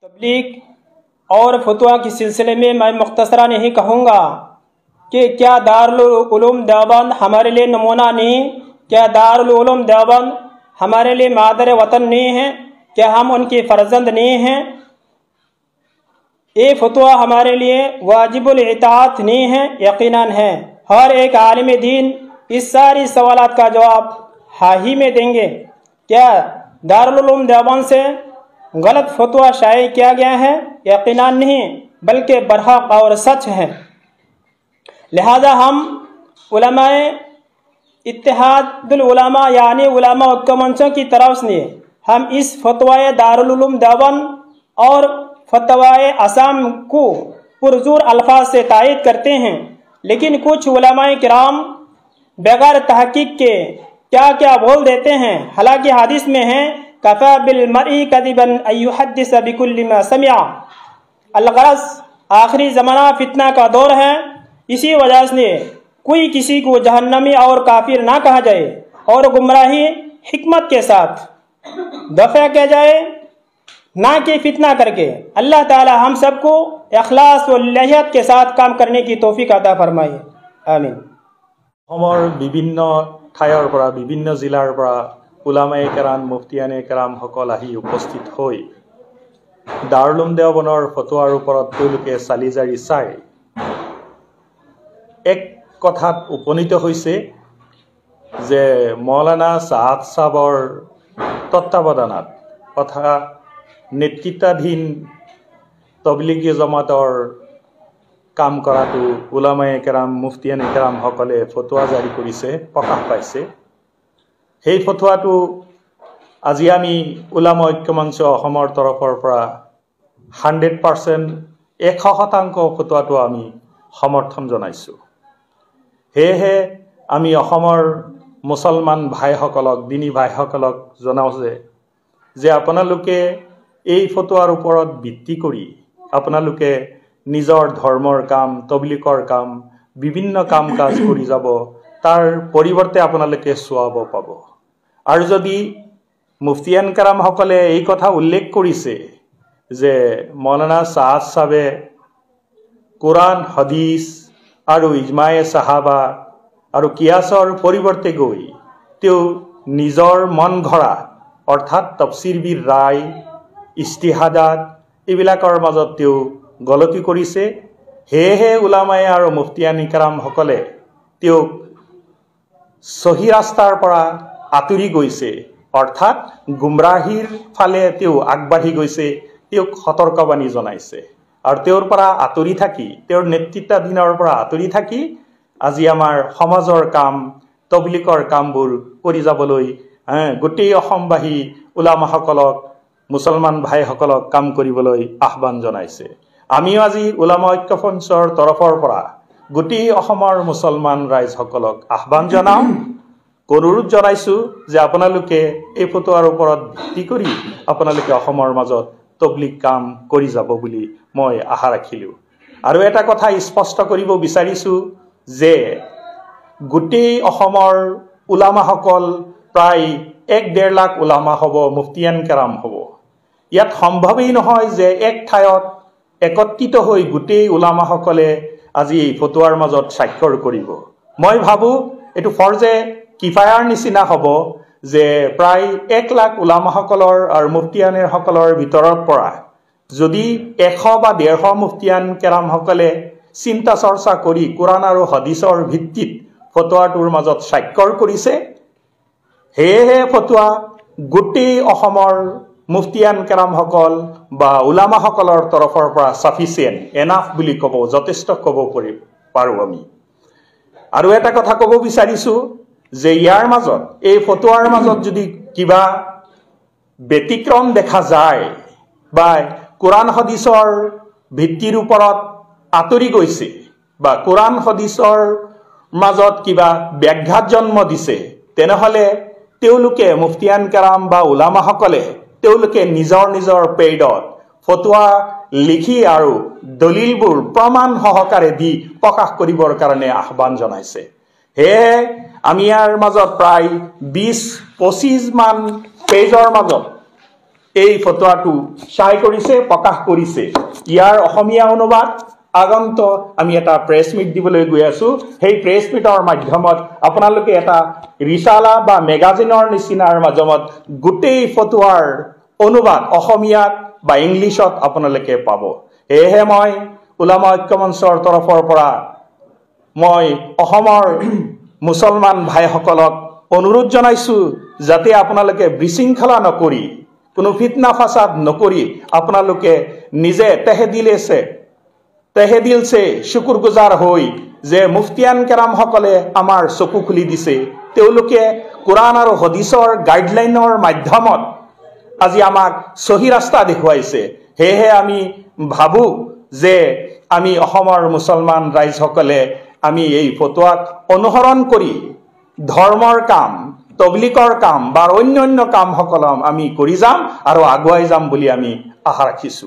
तबलीग और फतवा के सिलसिले में मैं मुख्तसरन यही कहूँगा कि क्या दारुल उलूम देवबंद हमारे लिए नमूना नहीं? क्या दारुल उलूम देवबंद हमारे लिए मादर वतन नहीं है? क्या हम उनके फर्जंद नहीं हैं? ये फतवा हमारे लिए वाजिबुल इताअत नहीं है? यकीनन है। हर एक आलिम दीन इस सारी सवालात का जवाब हाँ ही में देंगे। क्या दारुल उलूम देवबंद से गलत फतवा शाये किया गया है? यकीनन नहीं, बल्कि बरहक और सच है। लिहाजा हम उलमाए इत्तेहादुल उलमा यानी उलमा ऐक्य मंचों की तरफ से हम इस फतवाए दारुल उलूम देवबंद और फतवाए असम को पुरजोर अल्फाज से तायद करते हैं, लेकिन कुछ उलमाए किराम बगैर तहकीक के क्या क्या बोल देते हैं। हालांकि हदीस में है कफ़ा बिल मर्ई कदिबन अय्युहद्दिस बिकुल्लि मा समिअ। अलगरज आखिरी ज़माना फितना का दौर है, इसी वजह से कोई किसी को जहन्नमी और काफिर ना कहा जाए और गुमराही हिकमत के साथ दफा किया जाए, ना कि फितना करके। अल्लाह ताला हम सबको इखलास व लियत के साथ काम करने की तौफीक अता फरमाए। आमीन। विभिन्न ठायर পৰা विभिन्न जिलार পৰা उलामाए केराम मुफ्तियाने केराम সকল আহি উপস্থিত হৈ দাৰুল উলুম দেওবন্দৰ ফতোৱাৰ ওপৰত তেওঁলোকে চালি জাৰি চাই এক কথাত উপনীত হৈছে যে মৌলানা সাদ সাহেবৰ তত্ত্বাৱধানত তথা নেতৃত্বাধীন তবলিগী জমাতৰ কাম কৰাটো উলামায়ে কেৰাম মুফতিয়ানে কেৰাম সকলে ফতোৱা জাৰি কৰিছে, প্ৰকাশ পাইছে। সেই ফতোৱাটো আজি আমি উলামা ঐক্য মঞ্চ অসমৰ তৰফৰ পৰা 100% 100% ফতোৱাটো আমি সমৰ্থন জনাইছোঁ। সেয়েহে আমি অসমৰ মুছলমান ভাইসকলক দিনী ভাইসকলক জনাওঁ যে আপোনালোকে এই ফতোৱাৰ ওপৰত ভিত্তি কৰি আপোনালোকে নিজৰ ধৰ্মৰ কাম তবলিগৰ কাম বিভিন্ন কাম কাজ কৰি যাব, তাৰ পৰিৱৰ্তে আপোনালোকে সোৱাব পাব। আৰু যদি মুফতিয়ান কেৰাম সকলে এই কথা উল্লেখ কৰিছে যে মৌলানা সাদ সাহেবে কোৰআন হাদিস আৰু ইজমায়ে সাহাবা আৰু কিয়াছৰ পৰিৱৰ্তে গৈ তেওঁ নিজৰ মন ঘৰা অৰ্থাৎ তফসিৰবিৰ ৰায় ইস্তিহাদাত এইবিলাকৰ মাজত তেওঁ গলতি কৰিছে। সেয়েহে উলামায়ে আৰু মুফতিয়ানি কেৰাম সকলে তেওঁক সহি ৰাস্তাৰ পৰা আঁতৰি গৈছে, অৰ্থাৎ গুমৰাহীৰ ফালে তেওঁ আগবাঢ়ি গৈছে, তেওঁক সতৰ্কবাণী জনাইছে। আৰু তেওঁৰ পৰা আঁতৰি থাকি তেওঁৰ নেতৃত্বাধীনৰ পৰা আঁতৰি থাকি আজি আমাৰ সমাজৰ কাম তবলিগৰ কামবোৰ কৰি যাবলৈ গোটেই অসমবাসী উলামাসকলক মুছলমান ভাইসকলক কাম কৰিবলৈ আহ্বান জনাইছে। আমিও আজি উলামা ঐক্য মঞ্চৰ তৰফৰ পৰা গোটেই অসমৰ মুছলমান ৰাইজসকলক আহ্বান জনাওঁ, অনুৰোধ জনাইছোঁ যে আপোনালোকে এই ফতোৱাৰ ওপৰত ভিত্তি কৰি আপোনালোকে অসমৰ মাজত তবলিগ কাম কৰি যাব বুলি মই আশা ৰাখিলোঁ। আৰু এটা কথা স্পষ্ট কৰিব বিচাৰিছোঁ যে গোটেই অসমৰ উলামাসকল প্ৰায় 1-1.5 লাখ উলামা হ'ব, মুফতিয়ান কেৰাম হ'ব। ইয়াত সম্ভৱেই নহয় যে এক ঠাইত একত্ৰিত হৈ গোটেই উলামাসকলে আজি এই ফতোৱাৰ মাজত স্বাক্ষৰ কৰিব। মই ভাবোঁ এইটো ফৰ্জে কিফায়াৰ নিচিনা হ'ব যে প্ৰায় 1 লাখ উলামাসকলৰ আৰু মুফতিয়ানেৰ সকলৰ ভিতৰৰ পৰা যদি 100 বা 150 মুফতিয়ান কেৰামসকলে চিন্তা চৰ্চা কৰি কোৰআন আৰু হাদিসৰ ভিত্তিত ফতোৱাটোৰ মাজত স্বাক্ষৰ কৰিছে, সেয়েহে ফতোৱা গোটেই অসমৰ মুফতিয়ান কেৰামসকল বা উলামাসকলৰ তৰফৰ পৰা সাফিচিয়েণ্ট এনাফ বুলি ক'ব, যথেষ্ট ক'ব পাৰোঁ আমি। আৰু এটা কথা ক'ব বিচাৰিছোঁ যে ইয়াৰ মাজত এই ফতোৱাৰ মাজত যদি কিবা ব্যতিক্ৰম দেখা যায় বা কোৰআন হাদিসৰ ভিত্তিৰ ওপৰত আঁতৰি গৈছে বা কোৰআন হাদিসৰ মাজত কিবা ব্যাঘাত জন্ম দিছে, তেনেহ'লে তেওঁলোকে মুফতিয়ান কেৰাম বা উলামাসকলে তেওঁলোকে নিজৰ নিজৰ পেইডত ফতোৱা লিখি আৰু দলিলবোৰ প্ৰমাণ সহকাৰে দি প্ৰকাশ কৰিবৰ কাৰণে আহ্বান জনাইছে। সেয়ে আমি ইয়াৰ মাজত প্ৰায় 20-25 মান পেজৰ মাজত এই ফটোৱাটো শ্বেয়াৰ কৰিছে, প্ৰকাশ কৰিছে। ইয়াৰ অসমীয়া অনুবাদ আগন্তুক আমি এটা প্ৰেছ মিট দিবলৈ গৈ আছো। সেই প্ৰেছ মিটৰ মাধ্যমত আপোনালোকে এটা ৰিচালা বা মেগাজিনৰ নিচিনাৰ মাজমত গোটেই ফটোৱাৰ অনুবাদ অসমীয়াত বা ইংলিছত আপোনালোকে পাব। সেয়েহে মই উলামা ঐক্য মঞ্চৰ তৰফৰ পৰা মই অসমৰ মুছলমান ভাইসকলক অনুৰোধ জনাইছো যাতে আপোনালোকে বিশৃংখলা নকৰি, কোনো ফিতনা ফাসাদ নকৰি আপোনালোকে নিজে তেহেদিলছে শুকুৰগুজাৰ হৈ যে মুফতিয়ান কেৰামসকলে আমাৰ চকু খুলি দিছে, তেওঁলোকে কোৰাণ আৰু হাদিছৰ গাইডলাইনৰ মাধ্যমত আজি আমাক সহি ৰাস্তা দেখুৱাইছে। সেয়েহে আমি ভাবো যে আমি অসমৰ মুছলমান ৰাইজসকলে আমি এই ফটোৱাক অনুসৰণ কৰি ধৰ্মৰ কাম, তবলিগৰ কাম বা অন্যান্য কামসকল আমি কৰি যাম আৰু আগুৱাই যাম বুলি আমি আশা ৰাখিছো।